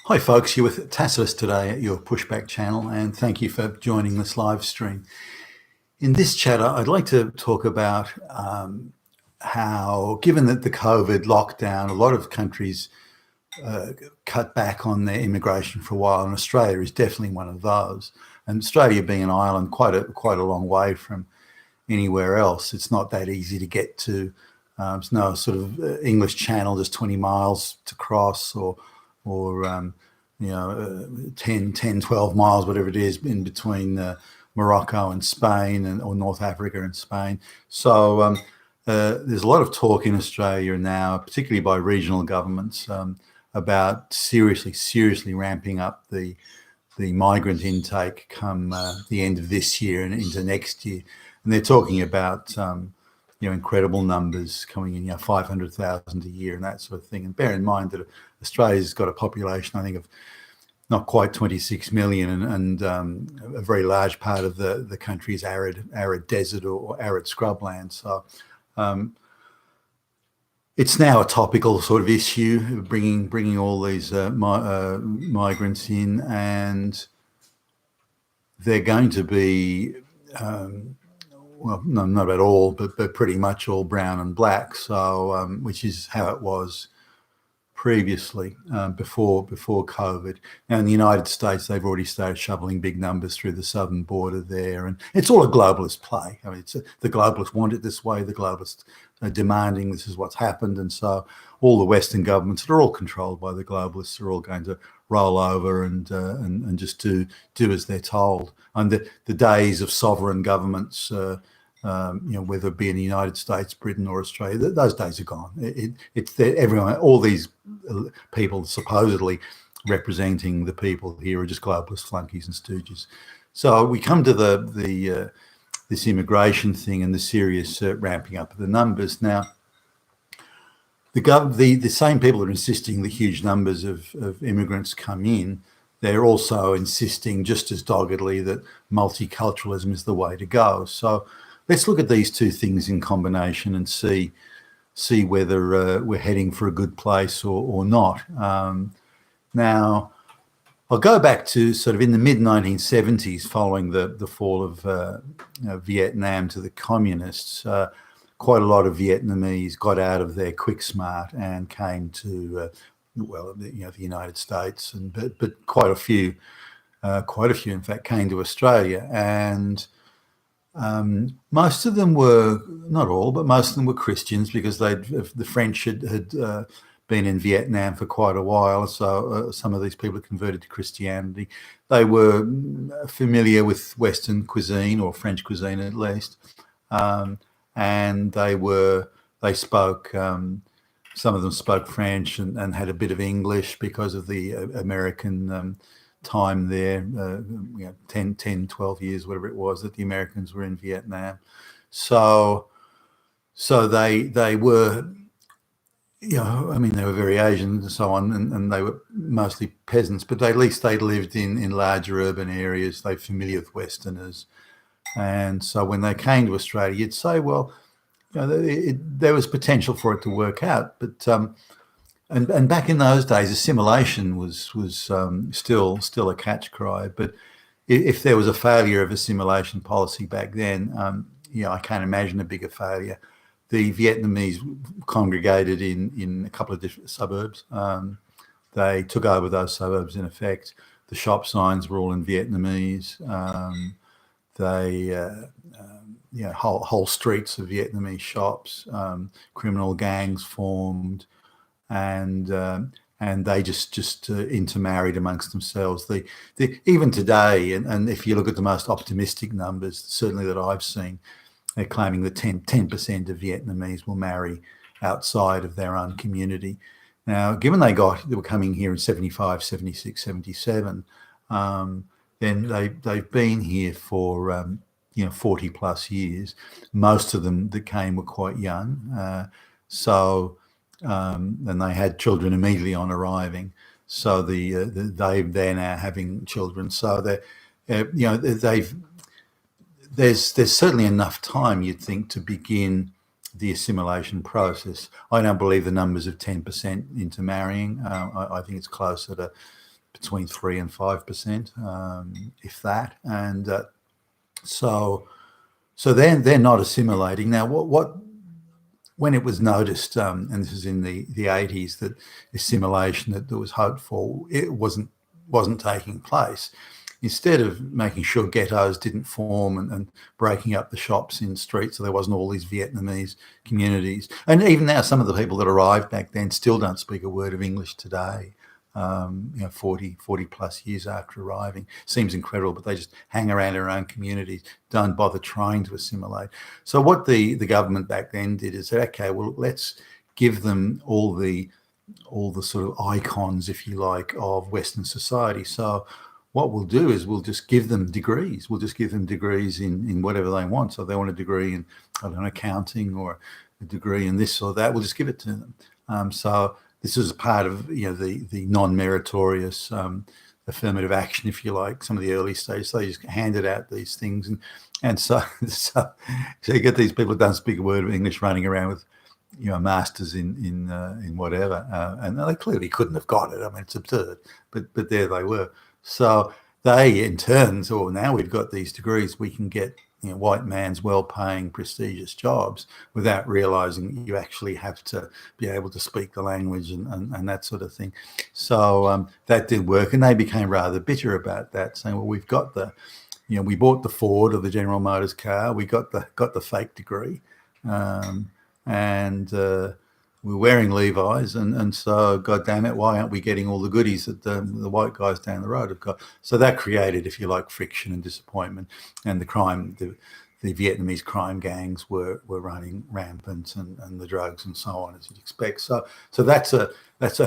Hi folks, you're with Tacitus today at your Pushback channel, and thank you for joining this live stream. In this chat, I'd like to talk about how, given that the COVID lockdown, a lot of countries cut back on their immigration for a while, and Australia is definitely one of those. And Australia being an island, quite a long way from anywhere else, it's not that easy to get to. There's no sort of English Channel, just 20 miles to cross, or 10, 12 miles, whatever it is, in between Morocco and Spain, or North Africa and Spain. So there's a lot of talk in Australia now, particularly by regional governments, about seriously ramping up the migrant intake come the end of this year and into next year. And they're talking about incredible numbers coming in, 500,000 a year and that sort of thing. And bear in mind that Australia's got a population, I think, of not quite 26 million, and a very large part of the country is arid desert or arid scrubland. So it's now a topical sort of issue, bringing all these migrants in, and they're going to be well, no, not at all, but pretty much all brown and black. So, which is how it was previously, before COVID. Now in the United States, they've already started shoveling big numbers through the southern border there, and it's all a globalist play. I mean, the globalists want it this way. The globalists are demanding this is what's happened, and so all the Western governments that are all controlled by the globalists are all going to roll over and just do as they're told. And the days of sovereign governments, whether it be in the United States, Britain, or Australia, those days are gone. It's everyone, all these people supposedly representing the people here are just globalist flunkies and stooges. So we come to this immigration thing and the serious ramping up of the numbers. Now, the same people that are insisting the huge numbers of immigrants come in, they're also insisting just as doggedly that multiculturalism is the way to go. So let's look at these two things in combination and see whether we're heading for a good place or not. Now, I'll go back to sort of in the mid-1970s, following the fall of Vietnam to the communists. Quite a lot of Vietnamese got out of there quick smart and came to the United States, but quite a few in fact came to Australia, and most of them were, not all, but most of them were Christians, because the French had been in Vietnam for quite a while. So some of these people had converted to Christianity. They were familiar with Western cuisine, or French cuisine at least, and they spoke. Some of them spoke French and had a bit of English because of the American time there, 10, 12 years, whatever it was, that the Americans were in Vietnam. So they were, they were very Asian and so on, and they were mostly peasants, but at least they lived in larger urban areas. They're familiar with Westerners. And so when they came to Australia, you'd say, well, there was potential for it to work out, but and back in those days, assimilation was still a catch cry. But if there was a failure of assimilation policy back then, I can't imagine a bigger failure. The Vietnamese congregated in a couple of different suburbs. They took over those suburbs in effect. The shop signs were all in Vietnamese. Whole streets of Vietnamese shops, criminal gangs formed, and they just intermarried amongst themselves. Even today, and if you look at the most optimistic numbers, certainly that I've seen, they're claiming that 10% of Vietnamese will marry outside of their own community. Now, given they were coming here in 75, 76, 77, then they've been here for 40 plus years. Most of them that came were quite young, and they had children immediately on arriving. So they're now having children. So there's certainly enough time, you'd think, to begin the assimilation process. I don't believe the numbers of 10% into marrying. I think it's closer to between 3 and 5%, if that. And so then they're not assimilating. Now, what when it was noticed, and this is in the 80s, that assimilation that was hoped for, it wasn't taking place. Instead of making sure ghettos didn't form and breaking up the shops in streets so there wasn't all these Vietnamese communities. And even now, some of the people that arrived back then still don't speak a word of English today, 40 plus years after arriving. Seems incredible, but they just hang around their own communities, don't bother trying to assimilate. So what the government back then did is said, okay, well, let's give them all the sort of icons, if you like, of Western society. So what we'll do is we'll just give them degrees. We'll just give them degrees in whatever they want. So if they want a degree in, I don't know, accounting, or a degree in this or that, we'll just give it to them. So this is part of the non-meritorious affirmative action, if you like. Some of the early stages, they just handed out these things, and so you get these people who don't speak a word of English running around with masters in whatever, and they clearly couldn't have got it. I mean, it's absurd, but there they were. So they, in turn, so well, now we've got these degrees, we can get white man's well-paying, prestigious jobs without realising you actually have to be able to speak the language and that sort of thing. So that did work, and they became rather bitter about that, saying, well, we've got we bought the Ford or the General Motors car, we got the fake degree, and we're wearing Levi's, and so, God damn it, why aren't we getting all the goodies that the white guys down the road have got? So that created, if you like, friction and disappointment, and the Vietnamese crime gangs were running rampant, and the drugs and so on, as you'd expect. So that's a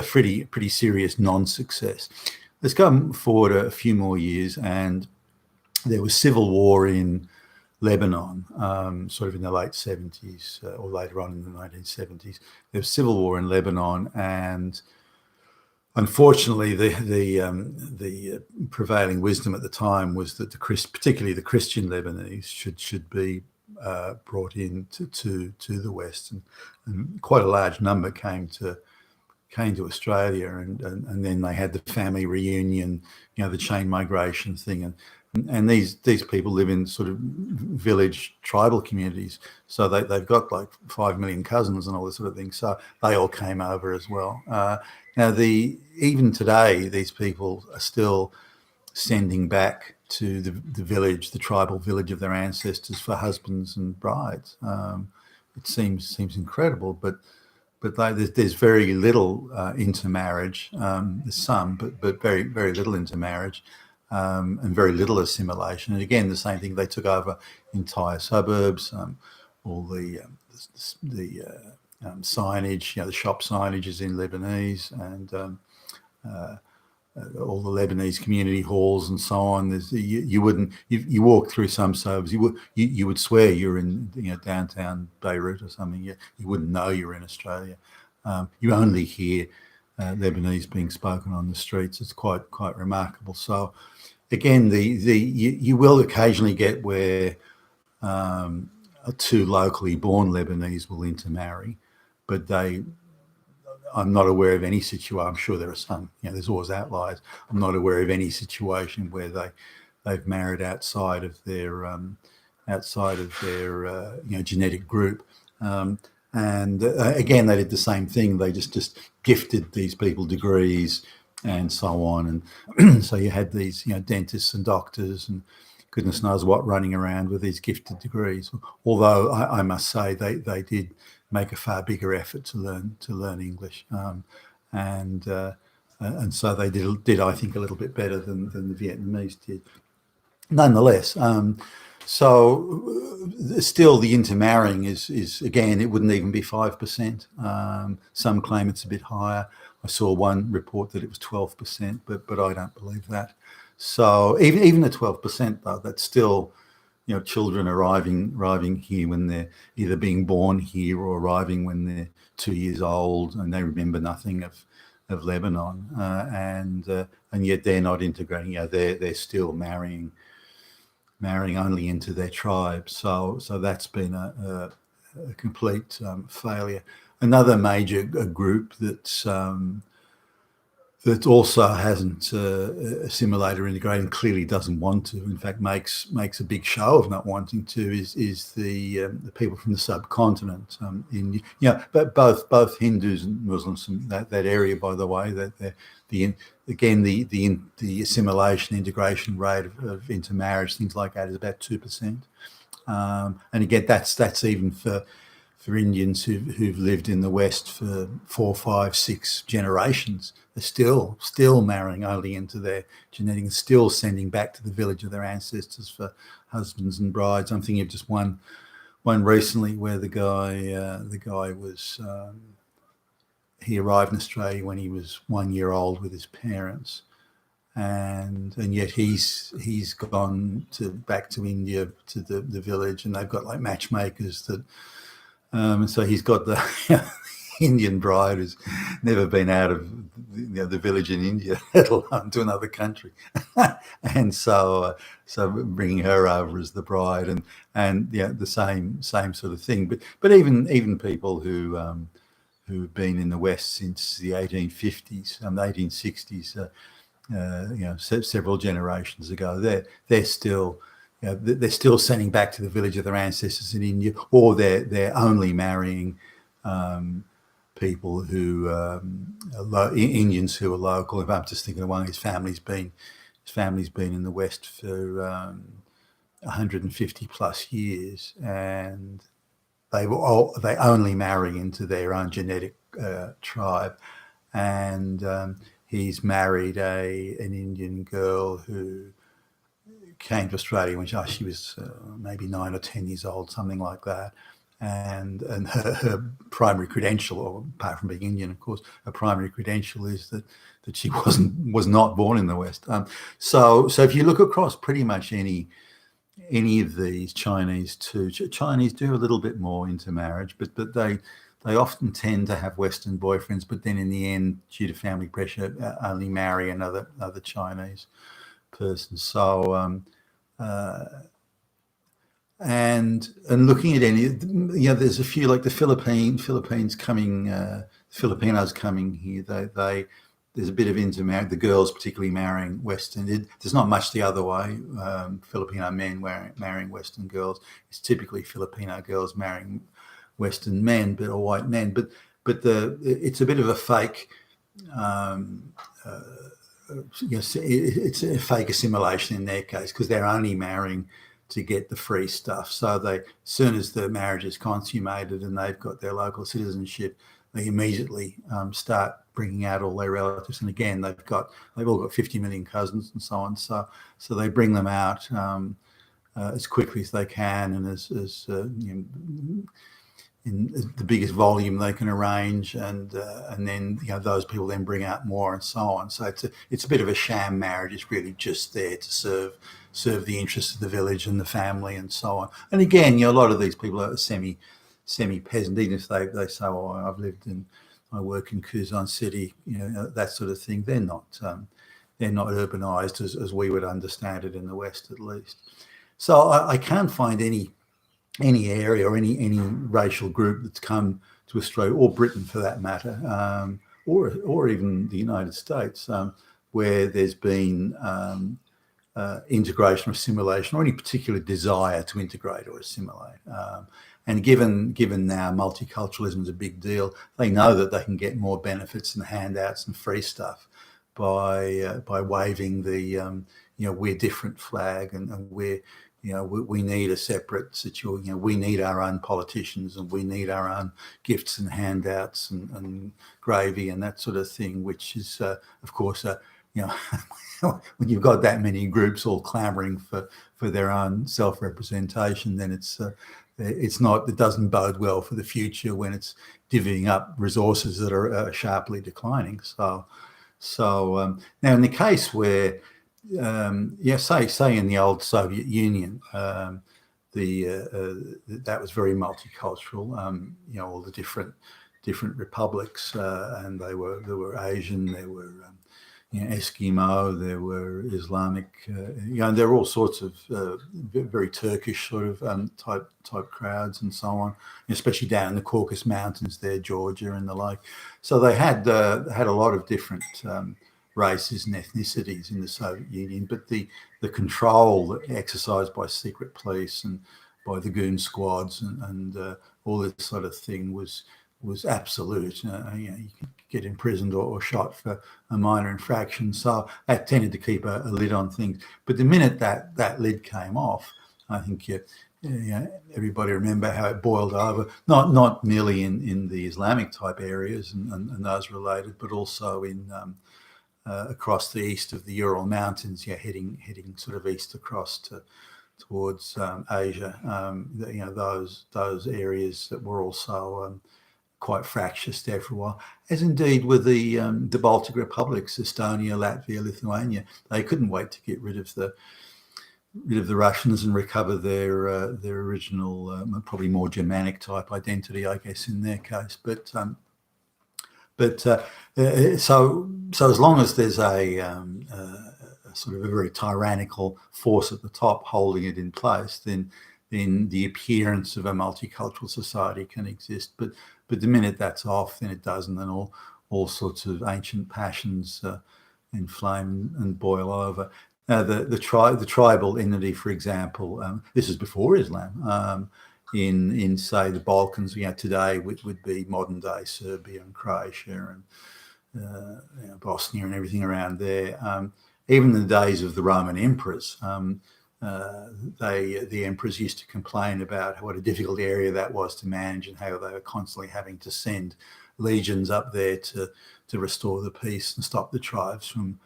pretty serious non-success. Let's go forward a few more years, and there was civil war in Lebanon, sort of in the late 70s, or later on in the 1970s. There was civil war in Lebanon, and unfortunately, the prevailing wisdom at the time was that particularly the Christian Lebanese should be brought in to the West, and quite a large number came to Australia, and then they had the family reunion, the chain migration thing, and these people live in sort of village tribal communities, so they've got like 5 million cousins and all this sort of thing. So they all came over as well. Now even today, these people are still sending back to the village, the tribal village of their ancestors, for husbands and brides. It seems incredible, but there's very little intermarriage. There's some, but very, very little intermarriage, and very little assimilation. And again, the same thing. They took over entire suburbs, all the signage. The shop signage is in Lebanese, and all the Lebanese community halls and so on. You walk through some suburbs, you would swear you're in downtown Beirut or something. You wouldn't know you're in Australia. You only hear Lebanese being spoken on the streets. It's quite remarkable. So again, you will occasionally get where two locally born Lebanese will intermarry, but I'm not aware of any situation. I'm sure there are some. There's always outliers. I'm not aware of any situation where they've married outside of their genetic group. And again, they did the same thing. They just gifted these people degrees and so on. And so you had these dentists and doctors and goodness knows what running around with these gifted degrees. Although I must say they did make a far bigger effort to learn English, and so they did I think a little bit better than the Vietnamese did. Nonetheless, so still the intermarrying is again, it wouldn't even be 5%. Some claim it's a bit higher. I saw one report that it was 12%, but I don't believe that. So even at 12%, though, that's still children arriving here when they're either being born here or arriving when they're 2 years old and they remember nothing of Lebanon, and yet they're not integrating. They're still marrying only into their tribe. So that's been a complete failure. Another major group that's that also hasn't assimilated or integrated, and clearly doesn't want to. In fact, makes a big show of not wanting to. Is the people from the subcontinent but both Hindus and Muslims from that area, by the way, that the assimilation integration rate of intermarriage, things like that, is about 2%. And again, that's even for Indians who've lived in the West for 4, 5, 6 generations. They're still marrying only into their genetics, still sending back to the village of their ancestors for husbands and brides. I'm thinking of just one recently where the guy was he arrived in Australia when he was 1 year old with his parents, and yet he's gone back to India to the village, and they've got like matchmakers that. And so he's got the Indian bride who's never been out of the village in India, let alone to another country, and so bringing her over as the bride, and the same sort of thing. But even people who've been in the West since the 1850s, 1860s, several generations ago, they're still. They're still sending back to the village of their ancestors in India, or they're only marrying people who Indians who are local. If I'm just thinking of one, his family's been in the West for 150 plus years, and they only marry into their own genetic tribe, and he's married an Indian girl who came to Australia when she was maybe 9 or 10 years old, something like that. And her primary credential, or apart from being Indian, of course, her primary credential is that she was not born in the West. So if you look across pretty much any of these, Chinese too, Chinese do a little bit more intermarriage, but they often tend to have Western boyfriends, but then in the end, due to family pressure, only marry another Chinese person. So and looking at any, there's a few like the Filipinos coming here. They there's a bit of intermarriage. The girls particularly marrying Western. There's not much the other way. Filipino men marrying Western girls. It's typically Filipino girls marrying Western men, or white men. But it's a bit of a fake. Yes, it's a fake assimilation in their case, because they're only marrying to get the free stuff. So as soon as the marriage is consummated and they've got their local citizenship, they immediately start bringing out all their relatives. And again, they've all got 50 million cousins and so on. So they bring them out as quickly as they can, and as in the biggest volume they can arrange, and then those people then bring out more, and so on. So it's a bit of a sham marriage. It's really just there to serve the interests of the village and the family, and so on. And again, a lot of these people are semi peasant, even if they say, "Oh, I work in Kuzan City," that sort of thing. They're not urbanized as we would understand it in the West, at least. So I can't find any area or any racial group that's come to Australia, or Britain for that matter, or even the United States, where there's been integration or assimilation, or any particular desire to integrate or assimilate. And given now multiculturalism is a big deal, they know that they can get more benefits and handouts and free stuff by waving the we're different flag, and we're we need a separate situation. We need our own politicians, and we need our own gifts and handouts and gravy and that sort of thing, which is, of course, when you've got that many groups all clamoring for their own self-representation, then it doesn't bode well for the future when it's divvying up resources that are sharply declining. So now in the case where say in the old Soviet Union, that was very multicultural. All the different republics, and there were Asian, there were Eskimo, there were Islamic, and there were all sorts of very Turkish sort of type crowds and so on, especially down in the Caucasus Mountains there, Georgia and the like. So they had a lot of different races and ethnicities in the Soviet Union, but the control exercised by secret police and by the goon squads and all this sort of thing was absolute. You could get imprisoned or shot for a minor infraction. So that tended to keep a lid on things. But the minute that lid came off, I think everybody remember how it boiled over, not merely in the Islamic type areas and those related, but also in across the east of the Ural Mountains, heading sort of east across towards Asia. Those areas that were also quite fractious there for a while, as indeed were the Baltic republics, Estonia, Latvia, Lithuania. They couldn't wait to get rid of the Russians and recover their original, probably more Germanic type identity, I guess, in their case. So as long as there's a sort of a very tyrannical force at the top holding it in place, then the appearance of a multicultural society can exist. But the minute that's off, then it doesn't, and all sorts of ancient passions inflame and boil over. The tribal entity, for example, this is before Islam. In say the Balkans, today would be modern day Serbia and Croatia and Bosnia and everything around there. Even in the days of the Roman emperors, the emperors used to complain about what a difficult area that was to manage and how they were constantly having to send legions up there to restore the peace and stop the tribes from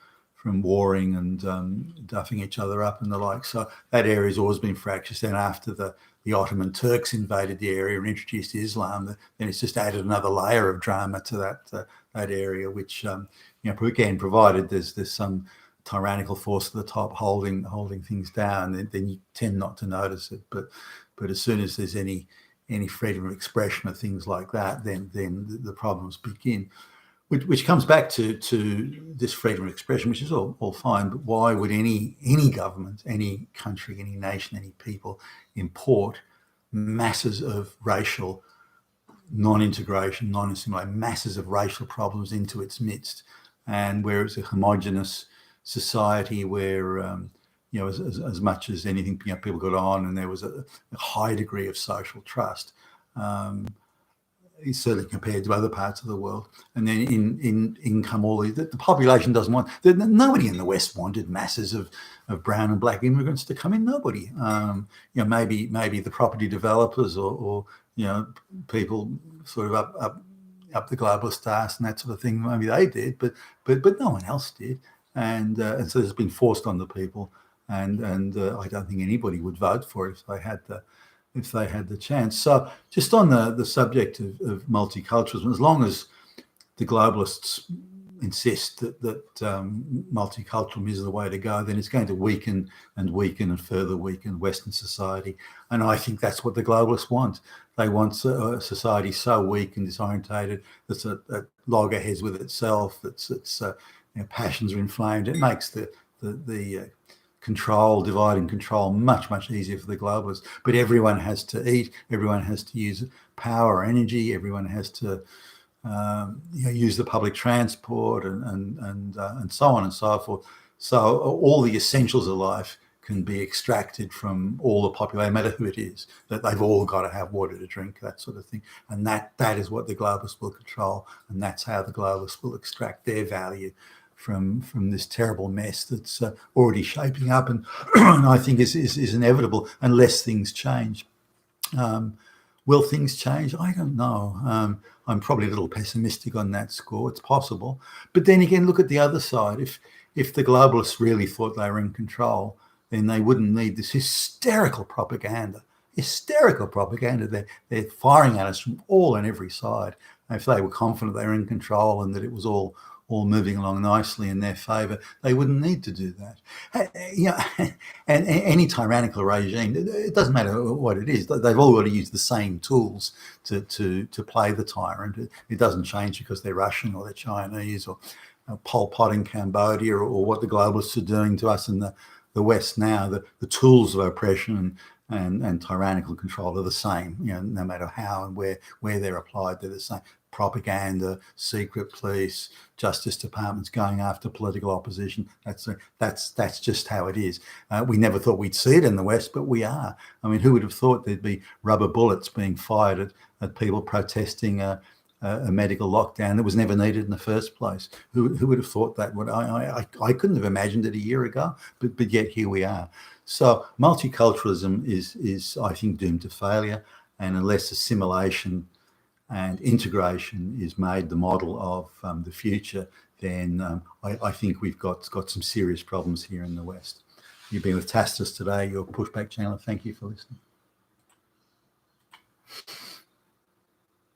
warring and duffing each other up and the like. So that area has always been fractious. Then after the Ottoman Turks invaded the area and introduced Islam, then it's just added another layer of drama to that area, which again, provided there's some tyrannical force at the top holding things down, then you tend not to notice it. But as soon as there's any freedom of expression or things like that, then the problems begin. Which comes back to this freedom of expression, which is all fine, but why would any government, any country, any nation, any people import masses of racial non-integration, non-assimilation, masses of racial problems into its midst? And where it's a homgenous society where, as much as anything, people got on and there was a high degree of social trust, certainly compared to other parts of the world. And then in income, the population doesn't want, nobody in the West wanted masses of brown and black immigrants to come in. Nobody. Maybe the property developers or people sort of up the globalist arse and that sort of thing. Maybe they did, but no one else did. And so it's been forced on the people. And I don't think anybody would vote for it if they had the chance. So just on the subject of multiculturalism, as long as the globalists insist that multiculturalism is the way to go, then it's going to weaken and further weaken Western society. And I think that's what the globalists want. They want a society so weak and disorientated that's at loggerheads with itself, its passions are inflamed. It makes the divide and control much easier for the globalists. But everyone has to eat, everyone has to use power or energy, everyone has to use the public transport and so on and so forth. So all the essentials of life can be extracted from all the population, no matter who it is, that they've all got to have water to drink, that sort of thing. And that is what the globalists will control, and that's how the globalists will extract their value from this terrible mess that's already shaping up and I think is inevitable unless things change. Will things change? I don't know. I'm probably a little pessimistic on that score. It's possible. But then again, look at the other side. If the globalists really thought they were in control, then they wouldn't need this hysterical propaganda. They're firing at us from all and every side. If they were confident they were in control and that it was all moving along nicely in their favour, they wouldn't need to do that. And any tyrannical regime, it doesn't matter what it is, they've all got to use the same tools to play the tyrant. It doesn't change because they're Russian or they're Chinese or Pol Pot in Cambodia or what the globalists are doing to us in the West now. The tools of oppression and tyrannical control are the same, no matter how and where they're applied, they're the same. Propaganda, secret police, justice departments going after political opposition. That's just how it is. We never thought we'd see it in the West, but we are. I mean, who would have thought there'd be rubber bullets being fired at people protesting a medical lockdown that was never needed in the first place? Who would have thought that? I couldn't have imagined it a year ago, but yet here we are. So multiculturalism is I think doomed to failure, and unless assimilation and integration is made the model of the future, then I think we've got some serious problems here in the West. You've been with Tacitus today, your Pushback channel. Thank you for listening.